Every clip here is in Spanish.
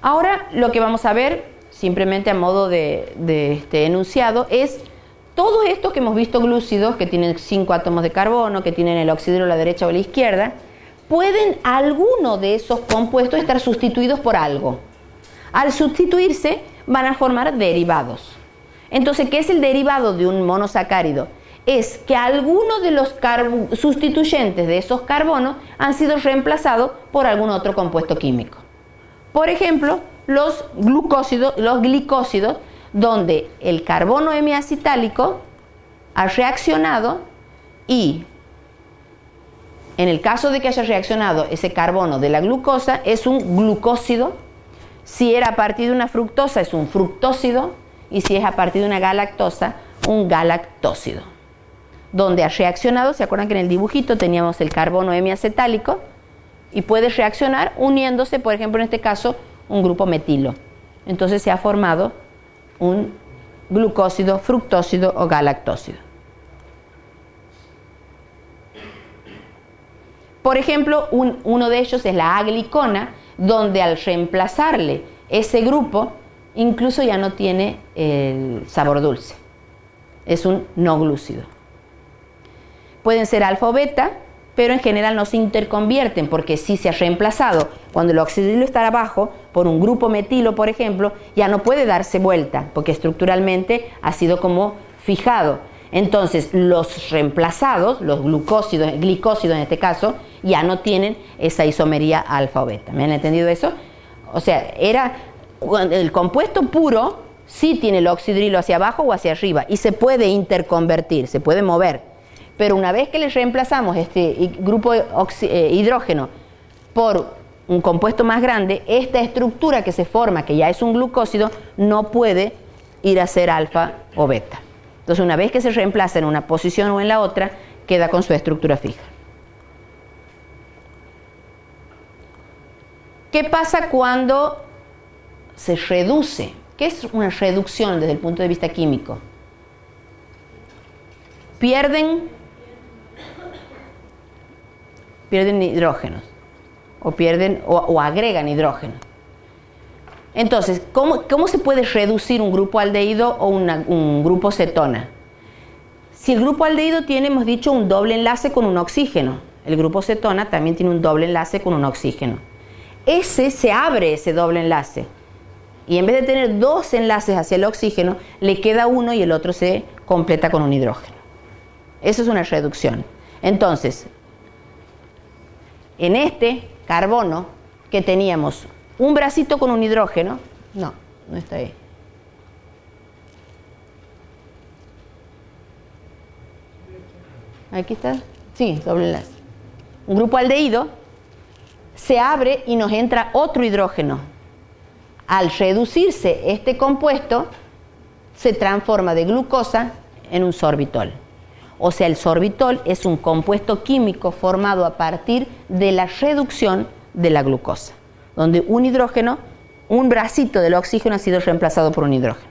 Ahora lo que vamos a ver, simplemente a modo de enunciado, es todos estos que hemos visto glúcidos, que tienen 5 átomos de carbono, que tienen el oxidrilo a la derecha o a la izquierda, pueden alguno de esos compuestos estar sustituidos por algo. Al sustituirse van a formar derivados. Entonces, ¿qué es el derivado de un monosacárido? Es que algunos de los sustituyentes de esos carbonos han sido reemplazados por algún otro compuesto químico. Por ejemplo, los glicósidos, donde el carbono hemiacetálico ha reaccionado y en el caso de que haya reaccionado ese carbono de la glucosa, es un glucósido. Si era a partir de una fructosa, es un fructósido. Y si es a partir de una galactosa, un galactósido. Donde ha reaccionado, ¿se acuerdan que en el dibujito teníamos el carbono hemiacetálico? Y puede reaccionar uniéndose, por ejemplo, en este caso, un grupo metilo. Entonces se ha formado un glucósido, fructósido o galactósido. Por ejemplo, uno de ellos es la aglicona, donde al reemplazarle ese grupo, incluso ya no tiene el sabor dulce. Es un no glúcido. Pueden ser alfa o beta, pero en general no se interconvierten, porque si se ha reemplazado, cuando el oxidrilo está abajo, por un grupo metilo, por ejemplo, ya no puede darse vuelta, porque estructuralmente ha sido como fijado. Entonces, los reemplazados, los glicósidos en este caso, ya no tienen esa isomería alfa o beta. ¿Me han entendido eso? O sea, el compuesto puro sí tiene el oxidrilo hacia abajo o hacia arriba y se puede interconvertir, se puede mover. Pero una vez que le reemplazamos este grupo hidrógeno por un compuesto más grande, esta estructura que se forma, que ya es un glucósido, no puede ir a ser alfa o beta. Entonces, una vez que se reemplaza en una posición o en la otra, queda con su estructura fija. ¿Qué pasa cuando se reduce? ¿Qué es una reducción desde el punto de vista químico? Pierden hidrógenos o agregan hidrógeno. Entonces, ¿cómo se puede reducir un grupo aldehído o un grupo cetona? Si el grupo aldehído tiene, hemos dicho, un doble enlace con un oxígeno, el grupo cetona también tiene un doble enlace con un oxígeno. Se abre ese doble enlace y en vez de tener dos enlaces hacia el oxígeno, le queda uno y el otro se completa con un hidrógeno. Eso es una reducción. Entonces, en este carbono que teníamos un bracito con un hidrógeno, no está ahí. Aquí está, sí, doble enlace. Un grupo aldehído se abre y nos entra otro hidrógeno. Al reducirse este compuesto, se transforma de glucosa en un sorbitol. O sea, el sorbitol es un compuesto químico formado a partir de la reducción de la glucosa, donde un hidrógeno, un bracito del oxígeno ha sido reemplazado por un hidrógeno.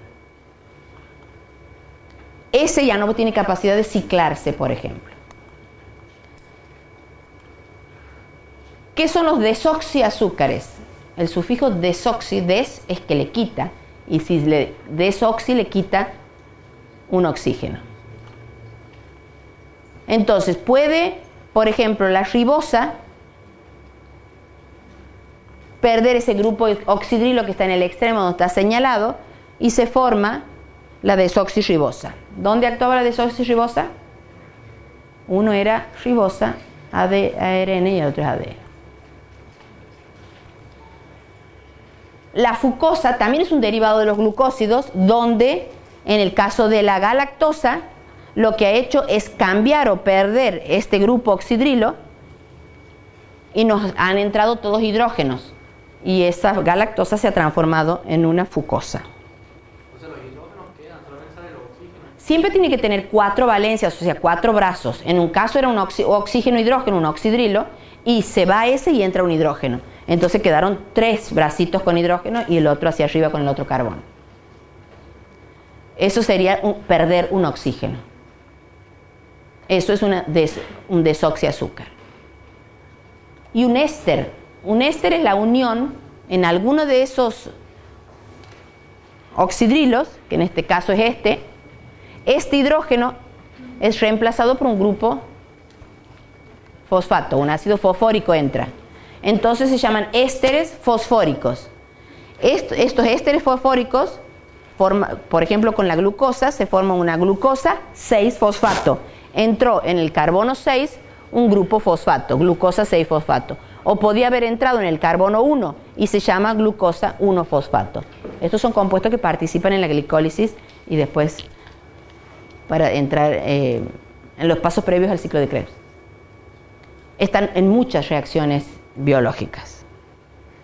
Ese ya no tiene capacidad de ciclarse, por ejemplo. ¿Qué son los desoxiazúcares? El sufijo desoxi, des es que le quita, y si le desoxi le quita un oxígeno. Entonces puede, por ejemplo, la ribosa perder ese grupo oxidrilo que está en el extremo donde está señalado y se forma la desoxirribosa. ¿Dónde actuaba la desoxirribosa? Uno era ribosa, ARN y el otro es ADN. La fucosa también es un derivado de los glucósidos, donde en el caso de la galactosa lo que ha hecho es cambiar o perder este grupo oxidrilo y nos han entrado todos hidrógenos y esa galactosa se ha transformado en una fucosa. O sea, los hidrógenos quedan, solamente sale el oxígeno. Siempre tiene que tener 4 valencias, o sea, 4 brazos. En un caso era un oxígeno-hidrógeno, un oxidrilo, y se va ese y entra un hidrógeno. Entonces quedaron 3 bracitos con hidrógeno y el otro hacia arriba con el otro carbono. Eso sería perder un oxígeno. Eso es un desoxiazúcar. Y un éster. Un éster es la unión en alguno de esos oxidrilos, que en este caso es este hidrógeno es reemplazado por un grupo fosfato, un ácido fosfórico entra. Entonces se llaman ésteres fosfóricos. Estos ésteres fosfóricos, por ejemplo con la glucosa, se forma una glucosa 6-fosfato. Entró en el carbono 6 un grupo fosfato, glucosa 6-fosfato. O podía haber entrado en el carbono 1 y se llama glucosa 1-fosfato. Estos son compuestos que participan en la glicólisis y después para entrar en los pasos previos al ciclo de Krebs. Están en muchas reacciones biológicas.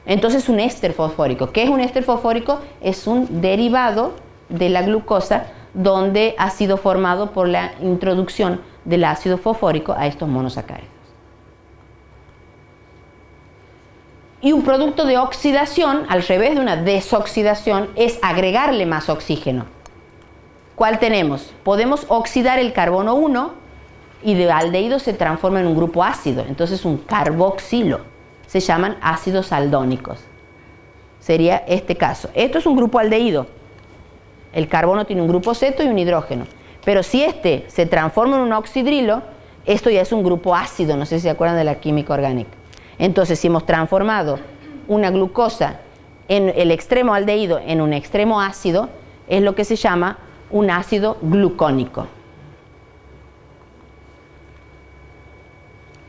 Entonces un éster fosfórico. ¿Qué es un éster fosfórico? Es un derivado de la glucosa donde ha sido formado por la introducción del ácido fosfórico a estos monosacáridos. Y un producto de oxidación, al revés de una desoxidación, es agregarle más oxígeno. ¿Cuál tenemos? Podemos oxidar el carbono 1 y de aldehído se transforma en un grupo ácido, entonces un carboxilo. Se llaman ácidos aldónicos. Sería este caso. Esto es un grupo aldehído. El carbono tiene un grupo ceto y un hidrógeno. Pero si este se transforma en un oxidrilo, esto ya es un grupo ácido, no sé si se acuerdan de la química orgánica. Entonces, si hemos transformado una glucosa en el extremo aldehído en un extremo ácido, es lo que se llama un ácido glucónico.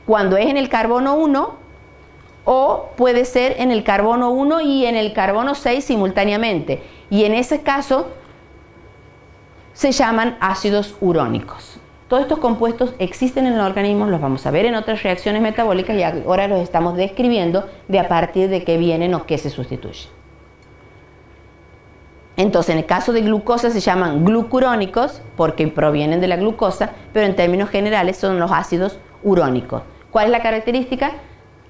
Cuando es en el carbono 1, o puede ser en el carbono 1 y en el carbono 6 simultáneamente. Y en ese caso se llaman ácidos urónicos. Todos estos compuestos existen en el organismo, los vamos a ver en otras reacciones metabólicas y ahora los estamos describiendo de a partir de qué vienen o qué se sustituye. Entonces, en el caso de glucosa se llaman glucurónicos porque provienen de la glucosa, pero en términos generales son los ácidos urónicos. ¿Cuál es la característica?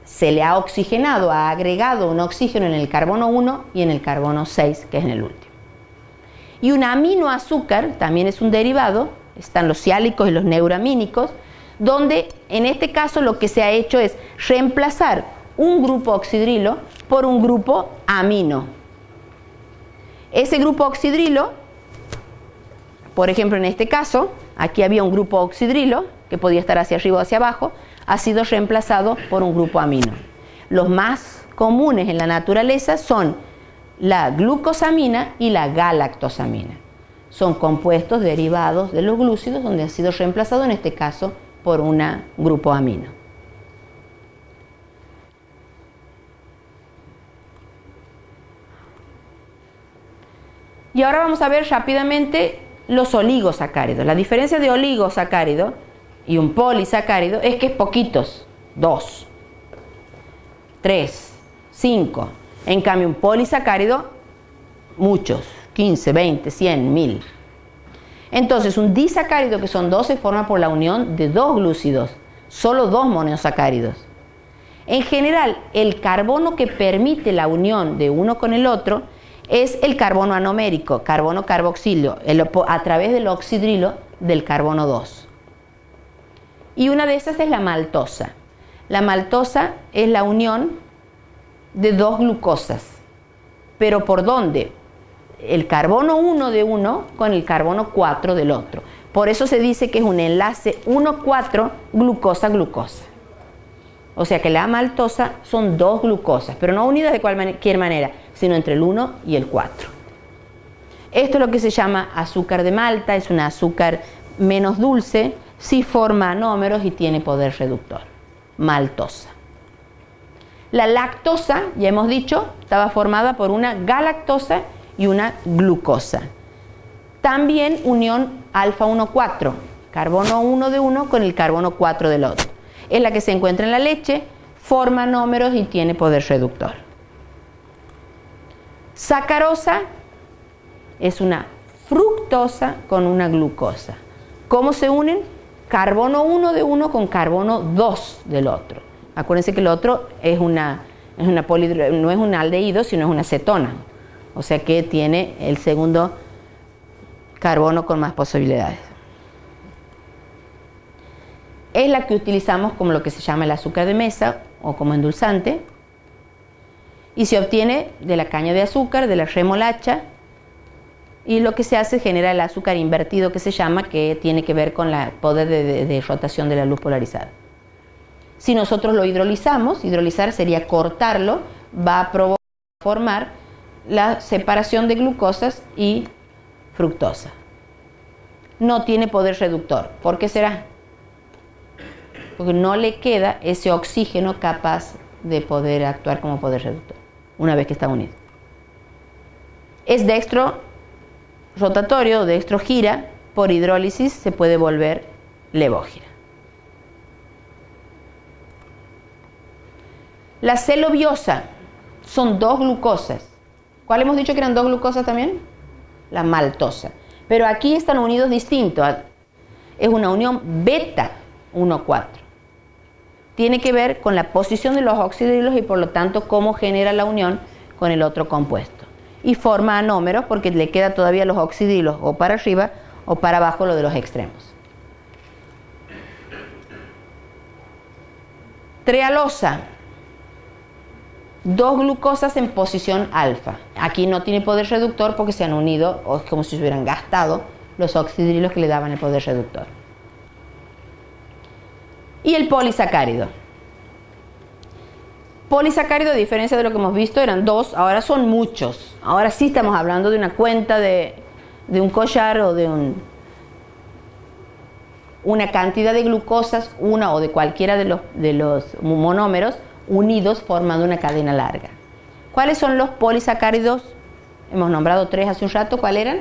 Se le ha oxigenado, ha agregado un oxígeno en el carbono 1 y en el carbono 6, que es en el último. Y un aminoazúcar también es un derivado, están los siálicos y los neuramínicos, donde en este caso lo que se ha hecho es reemplazar un grupo oxidrilo por un grupo amino. Ese grupo oxidrilo, por ejemplo en este caso, aquí había un grupo oxidrilo que podía estar hacia arriba o hacia abajo, ha sido reemplazado por un grupo amino. Los más comunes en la naturaleza son la glucosamina y la galactosamina. Son compuestos derivados de los glúcidos donde ha sido reemplazado en este caso por un grupo amino. Y ahora vamos a ver rápidamente los oligosacáridos. La diferencia de oligosacárido y un polisacárido es que es poquitos, 2, 3, 5. En cambio un polisacárido, muchos, 15, 20, 100, 1000. Entonces un disacárido, que son 2, se forma por la unión de dos glúcidos, solo 2 monosacáridos. En general, el carbono que permite la unión de uno con el otro es el carbono anomérico, carbono carboxilio, a través del oxidrilo del carbono 2. Y una de esas es la maltosa. La maltosa es la unión de 2 glucosas. ¿Pero por dónde? El carbono 1 de uno con el carbono 4 del otro. Por eso se dice que es un enlace 1,4 glucosa-glucosa. O sea que la maltosa son 2 glucosas, pero no unidas de cualquier manera, sino entre el 1 y el 4. Esto es lo que se llama azúcar de malta, es un azúcar menos dulce, sí forma anómeros y tiene poder reductor. Maltosa. La lactosa, ya hemos dicho, estaba formada por una galactosa y una glucosa. También unión alfa 1,4, carbono 1 de uno con el carbono 4 del otro. Es la que se encuentra en la leche, forma anómeros y tiene poder reductor. Sacarosa es una fructosa con una glucosa. ¿Cómo se unen? Carbono 1 de uno con carbono 2 del otro. Acuérdense que el otro no es un aldehído, sino es una cetona. O sea que tiene el segundo carbono con más posibilidades. Es la que utilizamos como lo que se llama el azúcar de mesa o como endulzante. y se obtiene de la caña de azúcar, de la remolacha, y lo que se hace es generar el azúcar invertido que se llama, que tiene que ver con el poder de rotación de la luz polarizada. Si nosotros lo hidrolizamos, hidrolizar sería cortarlo, va a formar la separación de glucosas y fructosa. No tiene poder reductor. ¿Por qué será? Porque no le queda ese oxígeno capaz de poder actuar como poder reductor, una vez que está unido. Es dextro rotatorio, dextro gira, por hidrólisis se puede volver levógira. La celobiosa son 2 glucosas. ¿Cuál hemos dicho que eran 2 glucosas también? La maltosa. Pero aquí están unidos distintos. Es una unión beta 1,4. Tiene que ver con la posición de los oxidrilos y por lo tanto cómo genera la unión con el otro compuesto. Y forma anómeros porque le queda todavía los oxidrilos o para arriba o para abajo lo de los extremos. Trealosa. 2 glucosas en posición alfa. Aquí no tiene poder reductor porque se han unido, o es como si se hubieran gastado los oxidrilos que le daban el poder reductor. Y el polisacárido. Polisacárido, a diferencia de lo que hemos visto, eran 2, ahora son muchos. Ahora sí estamos hablando de una cuenta de un collar o de una cantidad de glucosas, una o de cualquiera de los monómeros, unidos formando una cadena larga. ¿Cuáles son los polisacáridos? Hemos nombrado 3 hace un rato. ¿Cuáles eran?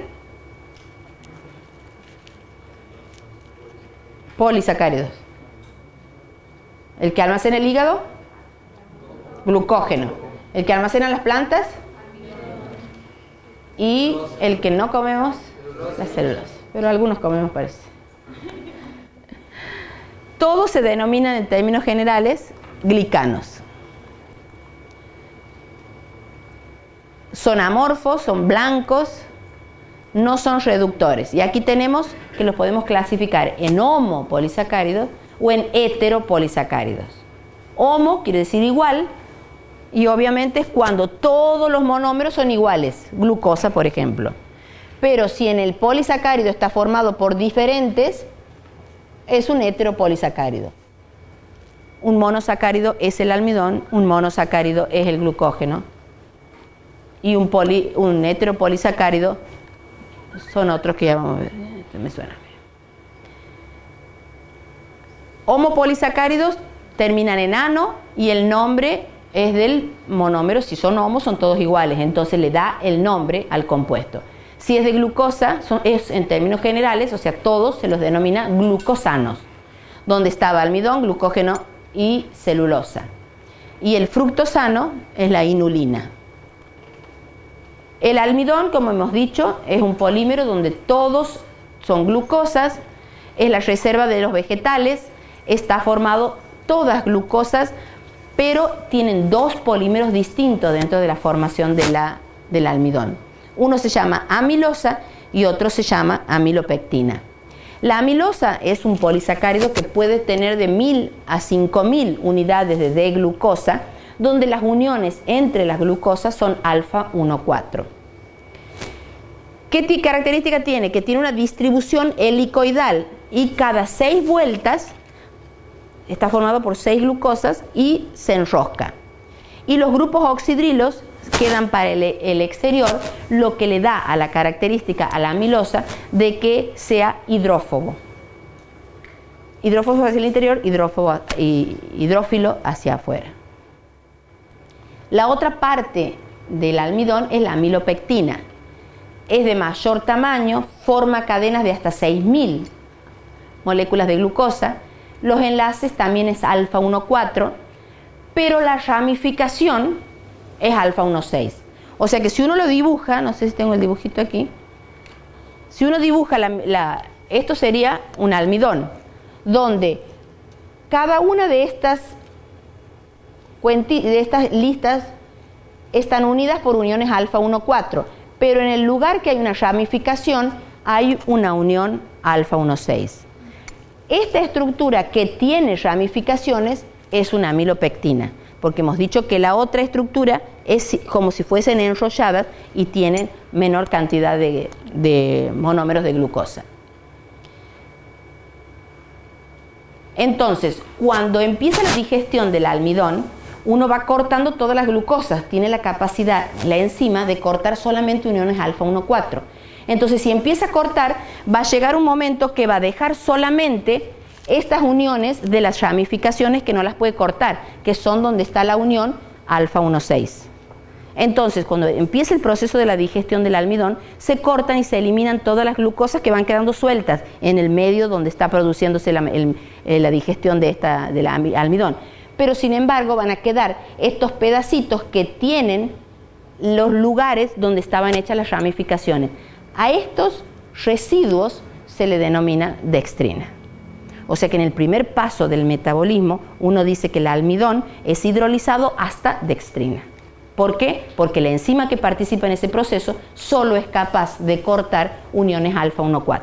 Polisacáridos. El que almacena el hígado, glucógeno. El que almacena las plantas y el que no comemos, las células. Pero algunos comemos, parece. Todos se denominan en términos generales glicanos. Son amorfos, son blancos, no son reductores. Y aquí tenemos que los podemos clasificar en homopolisacáridos o en heteropolisacáridos. Homo quiere decir igual, y obviamente es cuando todos los monómeros son iguales, glucosa por ejemplo. Pero si en el polisacárido está formado por diferentes, es un heteropolisacárido. Un monosacárido es el almidón, un monosacárido es el glucógeno, y un heteropolisacárido son otros que ya vamos a ver. Este me suena. Homopolisacáridos terminan en ano y el nombre es del monómero. Si son homos son todos iguales, entonces le da el nombre al compuesto. Si es de glucosa, es en términos generales, o sea, todos se los denomina glucosanos, donde estaba almidón, glucógeno y celulosa. Y el fructosano es la inulina. El almidón, como hemos dicho, es un polímero donde todos son glucosas, es la reserva de los vegetales, está formado todas glucosas, pero tienen 2 polímeros distintos dentro de la formación del almidón. Uno se llama amilosa y otro se llama amilopectina. La amilosa es un polisacárido que puede tener de 1000 a 5000 unidades de D-glucosa, donde las uniones entre las glucosas son alfa 1,4. ¿Qué característica tiene? Que tiene una distribución helicoidal y cada 6 vueltas está formado por 6 glucosas y se enrosca. Y los grupos oxidrilos quedan para el exterior, lo que le da a la característica a la amilosa de que sea hidrófobo. Hidrófobo hacia el interior, hidrófilo hacia afuera. La otra parte del almidón es la amilopectina. Es de mayor tamaño, forma cadenas de hasta 6000 moléculas de glucosa. Los enlaces también es alfa 1,4, pero la ramificación es alfa 1,6. O sea que si uno lo dibuja, no sé si tengo el dibujito aquí, si uno dibuja esto sería un almidón, donde cada una de estas listas están unidas por uniones alfa 1,4, pero en el lugar que hay una ramificación hay una unión alfa 1,6. Esta estructura que tiene ramificaciones es una amilopectina. porque hemos dicho que la otra estructura es como si fuesen enrolladas y tienen menor cantidad de monómeros de glucosa. Entonces, cuando empieza la digestión del almidón, uno va cortando todas las glucosas, tiene la capacidad, la enzima, de cortar solamente uniones alfa 1,4. Entonces, si empieza a cortar, va a llegar un momento que va a dejar solamente estas uniones de las ramificaciones que no las puede cortar, que son donde está la unión alfa 1,6. Entonces, cuando empieza el proceso de la digestión del almidón, se cortan y se eliminan todas las glucosas que van quedando sueltas en el medio donde está produciéndose la digestión del almidón. Pero, sin embargo, van a quedar estos pedacitos que tienen los lugares donde estaban hechas las ramificaciones. A estos residuos se le denomina dextrina. O sea que en el primer paso del metabolismo uno dice que el almidón es hidrolizado hasta dextrina. ¿Por qué? Porque la enzima que participa en ese proceso solo es capaz de cortar uniones alfa 1,4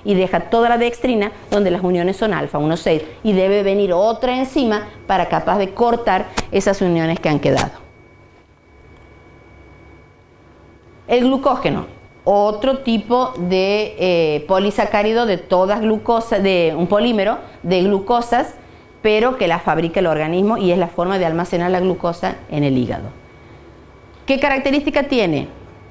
y deja toda la dextrina donde las uniones son alfa 1,6 y debe venir otra enzima para capaz de cortar esas uniones que han quedado. El glucógeno, otro tipo de polisacárido de todas glucosas, de un polímero de glucosas, pero que la fabrica el organismo y es la forma de almacenar la glucosa en el hígado. ¿Qué característica tiene?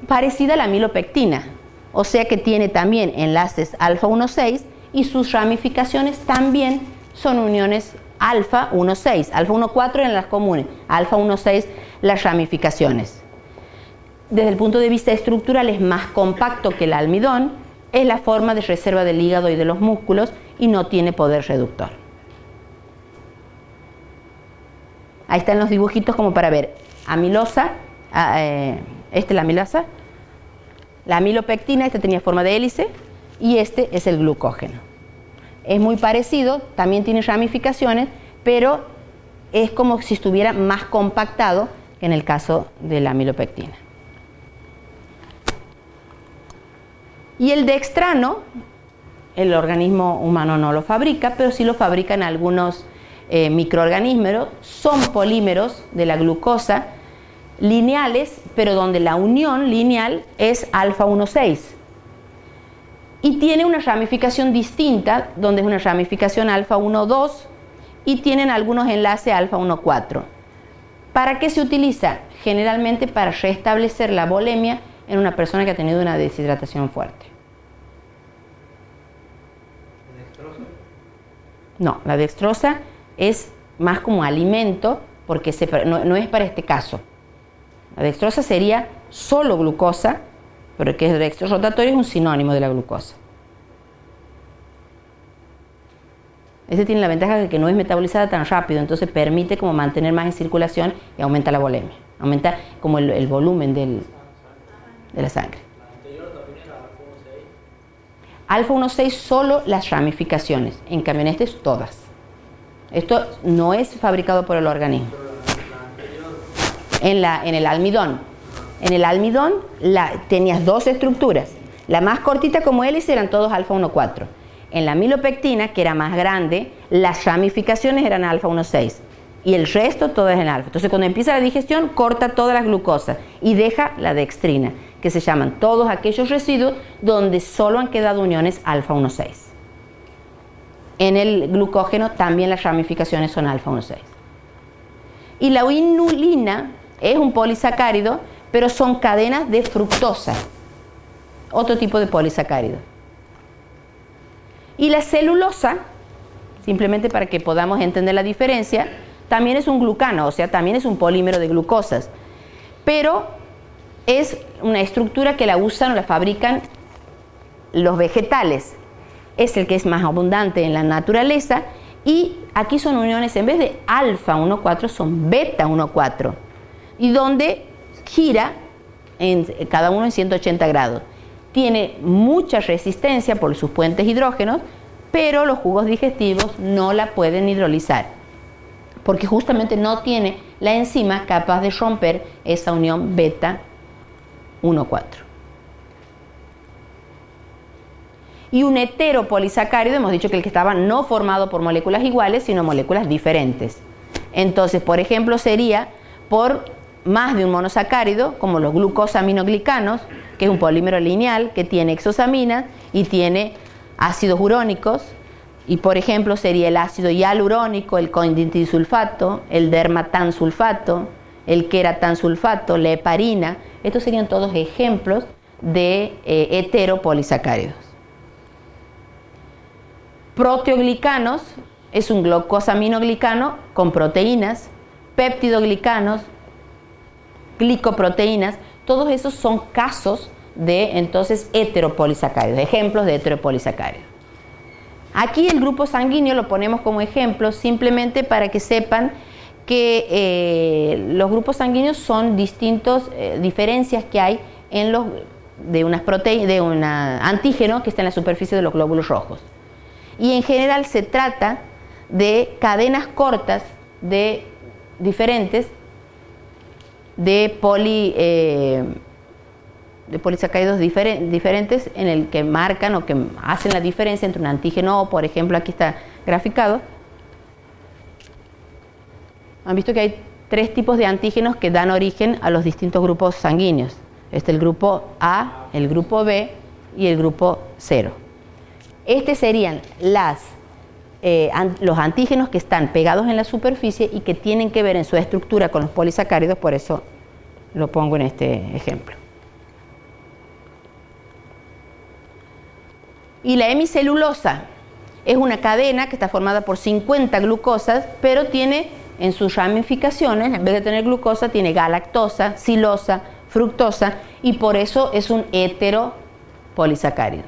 Parecida a la amilopectina, o sea que tiene también enlaces alfa 1,6 y sus ramificaciones también son uniones alfa 1,6, alfa 1,4 en las comunes, alfa 1,6 las ramificaciones. Desde el punto de vista estructural es más compacto que el almidón, es la forma de reserva del hígado y de los músculos y no tiene poder reductor. Ahí están los dibujitos como para ver amilosa, esta es la amilosa, la amilopectina, esta tenía forma de hélice y este es el glucógeno. Es muy parecido, también tiene ramificaciones, pero es como si estuviera más compactado que en el caso de la amilopectina. Y el dextrano, el organismo humano no lo fabrica, pero sí lo fabrican algunos microorganismos, son polímeros de la glucosa lineales, pero donde la unión lineal es alfa 1,6. Y tiene una ramificación distinta, donde es una ramificación alfa 1,2 y tienen algunos enlaces alfa 1,4. ¿Para qué se utiliza? Generalmente para restablecer la volemia en una persona que ha tenido una deshidratación fuerte. ¿Dextrosa? No, la dextrosa es más como alimento porque no es para este caso. La dextrosa sería solo glucosa, pero que es dextrorotatorio, es un sinónimo de la glucosa. Este tiene la ventaja de que no es metabolizada tan rápido, entonces permite como mantener más en circulación y aumenta la volemia, aumenta como el volumen de la sangre. La anterior también era alfa 1,6. Alfa 1,6 solo las ramificaciones, en cambio en este es todas. Esto no es fabricado por el organismo. En el almidón. En el almidón tenías dos estructuras. La más cortita como hélice eran todos alfa 1,4. En la amilopectina, que era más grande, las ramificaciones eran alfa 1,6. Y el resto todo es en alfa. Entonces cuando empieza la digestión, corta todas las glucosas y deja la dextrina, que se llaman todos aquellos residuos donde solo han quedado uniones alfa 1,6. En el glucógeno también las ramificaciones son alfa 1,6. Y la inulina es un polisacárido, pero son cadenas de fructosa, otro tipo de polisacárido. Y la celulosa, simplemente para que podamos entender la diferencia, también es un glucano, o sea, también es un polímero de glucosas, pero es una estructura que la usan o la fabrican los vegetales. Es el que es más abundante en la naturaleza y aquí son uniones, en vez de alfa 1,4 son beta 1,4 y donde gira cada uno en 180 grados. Tiene mucha resistencia por sus puentes hidrógenos, pero los jugos digestivos no la pueden hidrolizar porque justamente no tiene la enzima capaz de romper esa unión beta 1,4. Y un heteropolisacárido, hemos dicho que el que estaba no formado por moléculas iguales, sino moléculas diferentes. Entonces, por ejemplo, sería por más de un monosacárido, como los glucosaminoglicanos, que es un polímero lineal que tiene hexosaminas y tiene ácidos urónicos, y por ejemplo sería el ácido hialurónico, el coinditilsulfato, el dermatansulfato, el queratansulfato, la heparina. Estos serían todos ejemplos de heteropolisacáridos. Proteoglicanos es un glucosaminoglicano con proteínas, peptidoglicanos, glicoproteínas, todos esos son casos de entonces heteropolisacáridos, ejemplos de heteropolisacáridos. Aquí el grupo sanguíneo lo ponemos como ejemplo simplemente para que sepan que los grupos sanguíneos son distintas diferencias que hay en los de un antígeno que está en la superficie de los glóbulos rojos. Y en general se trata de cadenas cortas de diferentes de polisacáridos diferentes en el que marcan o que hacen la diferencia entre un antígeno O, por ejemplo, aquí está graficado. Han visto que hay 3 tipos de antígenos que dan origen a los distintos grupos sanguíneos. Este es el grupo A, el grupo B y el grupo 0. Estos serían los antígenos que están pegados en la superficie y que tienen que ver en su estructura con los polisacáridos, por eso lo pongo en este ejemplo. Y la hemicelulosa es una cadena que está formada por 50 glucosas, pero tiene en sus ramificaciones, en vez de tener glucosa, tiene galactosa, silosa, fructosa, y por eso es un heteropolisacárido.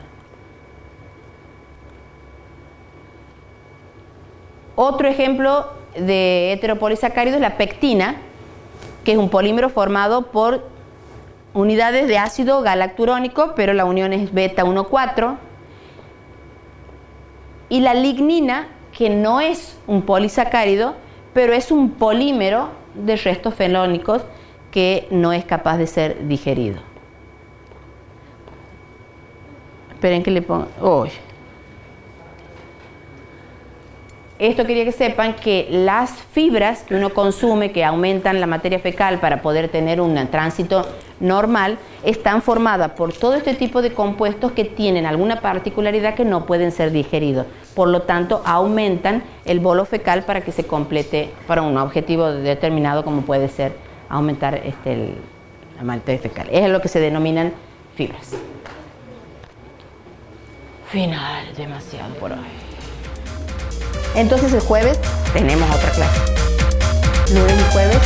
Otro ejemplo de heteropolisacárido es la pectina, que es un polímero formado por unidades de ácido galacturónico, pero la unión es beta 1,4. Y la lignina, que no es un polisacárido, pero es un polímero de restos fenólicos que no es capaz de ser digerido. Esperen que le ponga... Oh. Esto quería que sepan que las fibras que uno consume, que aumentan la materia fecal para poder tener un tránsito normal, están formadas por todo este tipo de compuestos que tienen alguna particularidad que no pueden ser digeridos. Por lo tanto, aumentan el bolo fecal para que se complete para un objetivo determinado, como puede ser aumentar la materia fecal. Es lo que se denominan fibras. Final, demasiado por hoy. Entonces el jueves tenemos otra clase. Lunes y jueves.